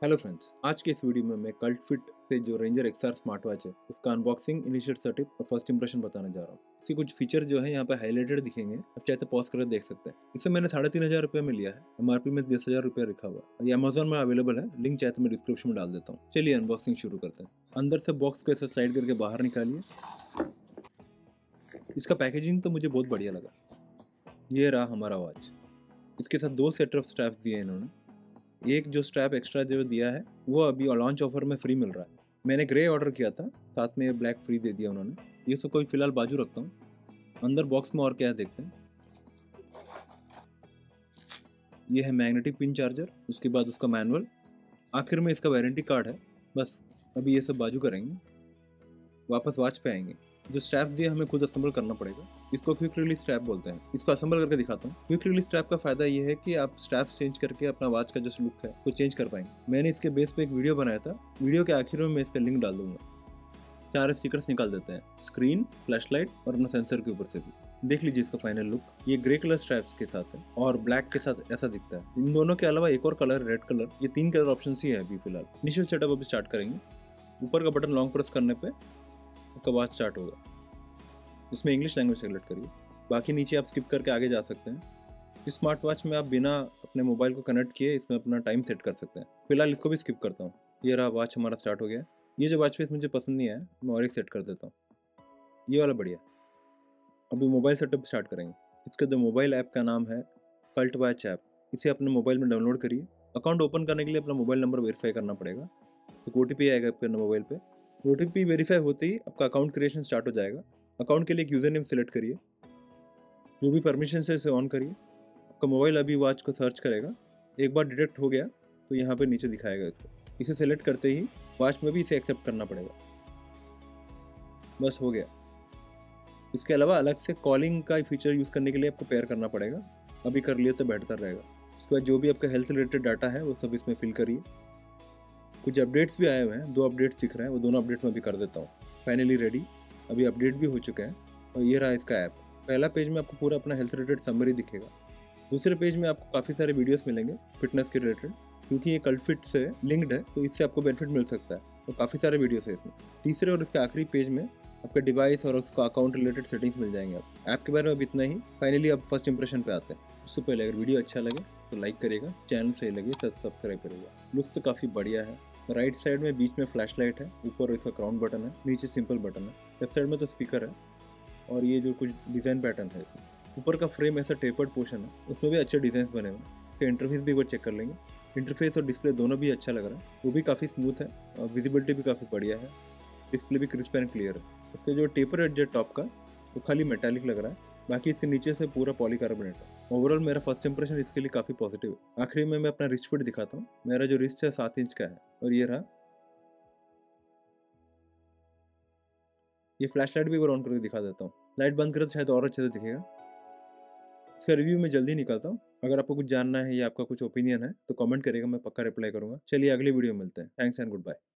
Hello friends, आज के इस वीडियो में मैं कल्ट फिट से जो रेंजर एक्सआर स्मार्ट वॉच है उसका अनबॉक्सिंग, इनिशियल सेटअप और फर्स्ट इंप्रेशन बताने जा रहा हूँ। इसके कुछ फीचर जो है यहाँ पे हाईलाइटेड दिखेंगे, आप चाहे तो पॉज करके देख सकते हैं। इसे मैंने 3,500 रुपये में लिया है। एमआरपी में 10,000 रुपया लिखा हुआ है। ये अमेजोन में अवेलेबल है, लिंक चाहे तो मैं डिस्क्रिप्शन में डाल देता हूँ। चलिए अनबॉक्सिंग शुरू करते हैं। अंदर से बॉक्स को ऐसे स्लाइड करके बाहर निकालिए। इसका पैकेजिंग तो मुझे बहुत बढ़िया लगा। ये रहा हमारा वॉच। इसके साथ दो सेट ऑफ स्ट्रैप्स दिए हैं इन्होंने। एक जो स्ट्रैप एक्स्ट्रा जो दिया है वो अभी लॉन्च ऑफर में फ्री मिल रहा है। मैंने ग्रे ऑर्डर किया था, साथ में ब्लैक फ्री दे दिया उन्होंने। ये सब कोई फिलहाल बाजू रखता हूँ। अंदर बॉक्स में और क्या है देखते हैं। ये है मैग्नेटिक पिन चार्जर, उसके बाद उसका मैनुअल, आखिर में इसका वारंटी कार्ड है। बस अभी ये सब बाजू करेंगे, वापस वॉच पे आएंगे। जो स्ट्रैप दिया हमें खुद असेंबल करना पड़ेगा। इसको क्विक रिलीज स्ट्रैप बोलते हैं। इसको असेंबल करके दिखाता हूँ। क्विक रिलीज स्ट्रैप का फायदा ये है कि आप स्ट्रैप्स चेंज करके अपना वॉच का जो लुक है वो चेंज कर पाएंगे। मैंने इसके बेस पे एक वीडियो बनाया था, वीडियो के आखिर में मैं इसका लिंक डाल दूंगा। चार स्टिकर्स निकाल देते हैं, स्क्रीन, फ्लैशलाइट और अपना सेंसर के ऊपर से भी। देख लीजिए इसका फाइनल लुक। ये ग्रे कलर स्ट्रैप्स के साथ है और ब्लैक के साथ ऐसा दिखता है। इन दोनों के अलावा एक और कलर रेड कलर। ये तीन कलर ऑप्शन ही है अभी फिलहाल। इनिशियल सेटअप अभी स्टार्ट करेंगे। ऊपर का बटन लॉन्ग प्रेस करने पे आपका वॉच स्टार्ट होगा। इसमें इंग्लिश लैंग्वेज सेलेक्ट करिए। बाकी नीचे आप स्किप करके आगे जा सकते हैं। इस स्मार्ट वॉच में आप बिना अपने मोबाइल को कनेक्ट किए इसमें अपना टाइम सेट कर सकते हैं। फिलहाल इसको भी स्किप करता हूँ। ये रहा, वॉच हमारा स्टार्ट हो गया है। ये जो वॉच फेस मुझे पसंद नहीं आया, मैं और एक सेट कर देता हूँ। ये वाला बढ़िया। अभी मोबाइल सेटअप स्टार्ट करेंगे। इसका जो मोबाइल ऐप का नाम है कल्ट वॉच ऐप। इसे अपने मोबाइल में डाउनलोड करिए। अकाउंट ओपन करने के लिए अपना मोबाइल नंबर वेरीफाई करना पड़ेगा। तो OTP आएगा आपके मोबाइल पे। OTP वेरीफाई होते ही आपका अकाउंट क्रिएशन स्टार्ट हो जाएगा। अकाउंट के लिए एक यूज़र नेम सेलेक्ट करिए। जो भी परमिशन है इसे ऑन करिए। आपका मोबाइल अभी वॉच को सर्च करेगा। एक बार डिटेक्ट हो गया तो यहाँ पे नीचे दिखाएगा इसको। इसे सेलेक्ट करते ही वॉच में भी इसे एक्सेप्ट करना पड़ेगा। बस हो गया। इसके अलावा अलग से कॉलिंग का फीचर यूज़ करने के लिए आपको पेयर करना पड़ेगा। अभी कर लिए तो बेहतर रहेगा। उसके बाद जो भी आपका हेल्थ से रिलेटेड डाटा है वो सब इसमें फिल करिए। कुछ अपडेट्स भी आए हुए हैं, 2 अपडेट्स दिख रहे हैं, वो दोनों अपडेट मैं भी कर देता हूँ। Finally ready. अभी अपडेट भी हो चुका है और ये रहा इसका ऐप। पहला पेज में आपको पूरा अपना हेल्थ रिलेटेड समरी दिखेगा। दूसरे पेज में आपको काफ़ी सारे वीडियोस मिलेंगे फिटनेस के रिलेटेड। क्योंकि ये कल्ट फिट से लिंक्ड है तो इससे आपको बेनिफिट मिल सकता है और काफ़ी सारे वीडियोस है इसमें। तीसरे और इसके आखिरी पेज में आपके डिवाइस और उसका अकाउंट रिलेटेड सेटिंग्स मिल जाएंगे। आप ऐप के बारे में अब इतना ही। फाइनली अब फर्स्ट इंप्रेशन पे आते हैं। उससे पहले अगर वीडियो अच्छा लगे तो लाइक करिएगा, चैनल सही लगे तो सब्सक्राइब करिएगा। लुक्स तो काफ़ी बढ़िया है। राइट साइड में बीच में फ्लैश लाइट है, ऊपर इसका क्राउन बटन है, नीचे सिंपल बटन है। लेफ्ट साइड में तो स्पीकर है और ये जो कुछ डिज़ाइन पैटर्न है इसमें। ऊपर का फ्रेम ऐसा टेपर्ड पोर्शन है, उसमें भी अच्छे डिज़ाइन बने हुए हैं। इसका इंटरफेस भी एक बार चेक कर लेंगे। इंटरफेस और डिस्प्ले दोनों भी अच्छा लग रहा है, वो भी काफ़ी स्मूथ है और विजिबिलिटी भी काफ़ी बढ़िया है। डिस्प्ले भी क्रिस्प एंड क्लियर है। उसका जो टेपर एज है टॉप का वो खाली मेटालिक लग रहा है, बाकी इसके नीचे से पूरा पॉलीकार्बोनेट है। ओवरऑल मेरा फर्स्ट इंप्रेशन इसके लिए काफ़ी पॉजिटिव है। आखिरी में मैं अपना रिस्ट फिट दिखाता हूँ। मेरा जो रिस्ट है 7 इंच का है और ये रहा। ये फ्लैश लाइट भी एक बार ऑन करके दिखा देता हूँ। लाइट बंद करें तो शायद और अच्छे से दिखेगा। इसका रिव्यू मैं जल्दी निकालता हूँ। अगर आपको कुछ जानना है या आपका कुछ ओपिनियन है तो कमेंट करिएगा, मैं पक्का रिप्लाई करूंगा। चलिए अगली वीडियो में मिलते हैं। Thanks and good bye.